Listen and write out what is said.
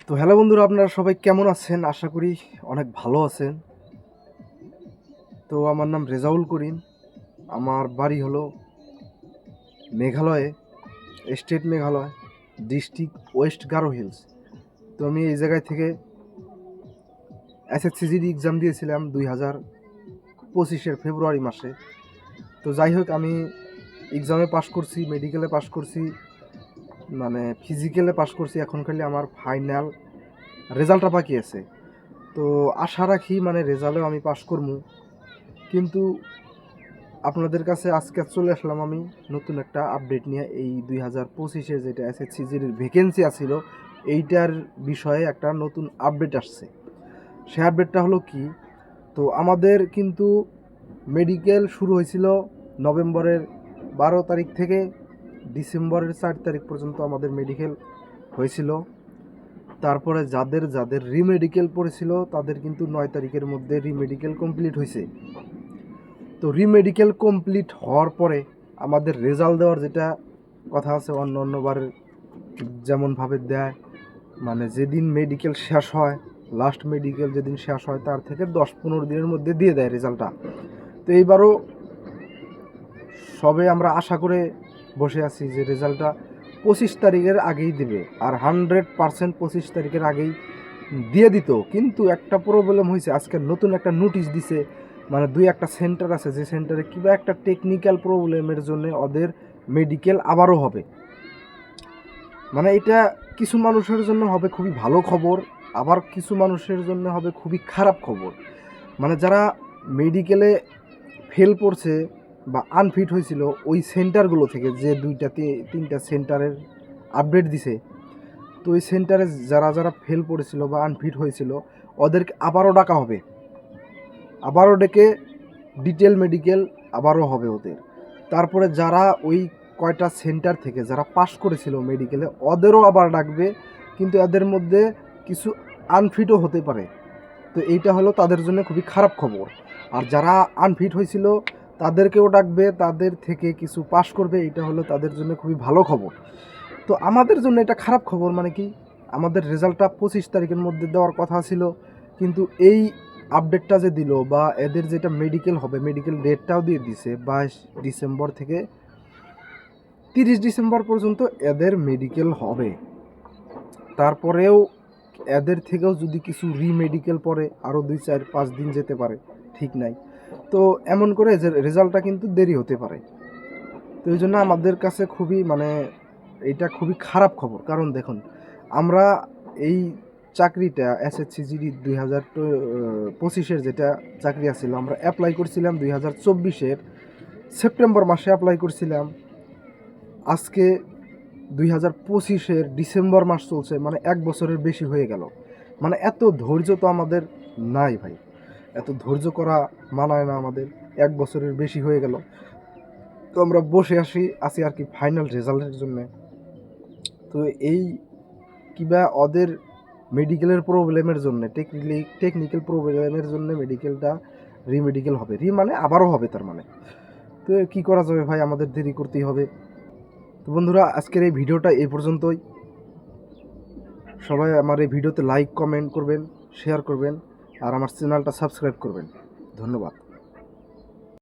তো হ্যালো বন্ধুরা, আপনারা সবাই কেমন আছেন? আশা করি অনেক ভালো আছেন। তো আমার নাম রেজাউল করিম। আমার বাড়ি হলো মেঘালয়ে, state Meghalaya, district West Garo hills. তো আমি এই জায়গায় থেকে এসএসসিজিডি এক্সাম দিয়েছিলাম 2025-এর ফেব্রুয়ারি মাসে। তো যাই হোক, আমি এক্সামে পাশ করছি, মেডিকেলে পাশ করছি, মানে ফিজিক্যালে পাশ করছি। এখন খালি আমার ফাইনাল রেজাল্টটা বাকি আছে। তো আশা রাখি মানে রেজাল্টেও আমি পাশ করবো। কিন্তু আপনাদের কাছে আজকে চলে আসলাম আমি নতুন একটা আপডেট নিয়ে। এই 2025-এ যেটা এসএসসিজির ভ্যাকেন্সি আছিল, এইটার বিষয়ে একটা নতুন আপডেট আসছে। সেই আপডেটটা হলো কি, তো আমাদের কিন্তু মেডিকেল শুরু হয়েছিল নভেম্বরের 12 তারিখ থেকে ডিসেম্বরের 4 তারিখ পর্যন্ত আমাদের মেডিকেল হয়েছিল। তারপরে যাদের যাদের রিমেডিকেল পড়েছিল তাদের কিন্তু 9 তারিখের মধ্যে রিমেডিকেল কমপ্লিট হয়েছে। তো রিমেডিকেল কমপ্লিট হওয়ার পরে আমাদের রেজাল্ট দেওয়ার যেটা কথা আছে, অন্যবার যেমনভাবে দেয়, মানে যেদিন মেডিকেল শেষ হয়, লাস্ট মেডিকেল যেদিন শেষ হয় তার থেকে 10-15 দিনের মধ্যে দিয়ে দেয় রেজাল্টটা। তো এইবারও সবে আমরা আশা করে বসে আছি যে রেজাল্টটা 25 তারিখের আগেই দেবে, আর 100% 25 তারিখের আগেই দিয়ে দিত। কিন্তু একটা প্রবলেম হয়েছে, আজকে নতুন একটা নোটিশ দিছে, মানে 2-1টা সেন্টার আছে, যে সেন্টারে কিবা একটা টেকনিক্যাল প্রবলেমের জন্য ওদের মেডিকেল আবারও হবে। মানে এটা কিছু মানুষের জন্য হবে খুবই ভালো খবর, আবার কিছু মানুষের জন্য হবে খুবই খারাপ খবর। মানে যারা মেডিকেলে ফেল পড়ছে বা আনফিট হয়েছিল ওই সেন্টারগুলো থেকে, যে 2-3টা সেন্টারের আপডেট দিছে, তো ওই সেন্টারে যারা যারা ফেল পড়েছিল বা আনফিট হয়েছিল ওদেরকে আবারও ডাকা হবে, আবারও ডেকে ডিটেল মেডিকেল আবারও হবে ওদের। তারপরে যারা ওই কয়টা সেন্টার থেকে যারা পাস করেছিল মেডিকেলে ওদেরও আবার ডাকবে, কিন্তু এদের মধ্যে কিছু আনফিটও হতে পারে। তো এইটা হলো তাদের জন্য খুবই খারাপ খবর। আর যারা আনফিট হয়েছিল তাদেরকেও ডাকবে, তাদের থেকে কিছু পাস করবে, এইটা হলো তাদের জন্য খুবই ভালো খবর। তো আমাদের জন্য এটা খারাপ খবর। মানে কি, আমাদের রেজাল্টটা 25 তারিখের মধ্যে দেওয়ার কথা ছিল, কিন্তু এই আপডেটটা যে দিল বা এদের যেটা মেডিকেল হবে, মেডিকেল ডেটটাও দিয়ে দিছে 22 ডিসেম্বর থেকে 30 ডিসেম্বর পর্যন্ত এদের মেডিকেল হবে। তারপরেও এদের থেকেও যদি কিছু রিমেডিকেল পরে আরও 2-4-5 দিন যেতে পারে, ঠিক নাই। তো এমন করে যে রেজাল্টটা কিন্তু দেরি হতে পারে। তো এই জন্য আমাদের কাছে খুবই মানে এটা খুবই খারাপ খবর। কারণ দেখুন, আমরা এই চাকরিটা এসএসসিজিডি 2025-এর যেটা চাকরি আছিল, আমরা অ্যাপ্লাই করছিলাম 2024-এর সেপ্টেম্বর মাসে অ্যাপ্লাই করছিলাম। আজকে 2025-এর ডিসেম্বর মাস চলছে, মানে 1 বছরের বেশি হয়ে গেল। মানে এত ধৈর্য তো আমাদের নাই ভাই, এত ধৈর্য করা মানায় না আমাদের। 1 বছরের বেশি হয়ে গেল, তো আমরা বসে আছি আর কি ফাইনাল রেজাল্টের জন্যে। তো এই কিবা ওদের মেডিকেলের প্রবলেমের জন্য, টেকনিক্যাল প্রবলেমের জন্য মেডিকেলটা রিমেডিকেল হবে, মানে আবারও হবে তার মানে। তো কী করা যাবে ভাই, আমাদের দেরি করতেই হবে। তো বন্ধুরা, আজকের এই ভিডিওটা এই পর্যন্তই। সবাই আমার এই ভিডিওতে লাইক কমেন্ট করবেন, শেয়ার করবেন, আর আমার চ্যানেলটা সাবস্ক্রাইব করবেন। ধন্যবাদ।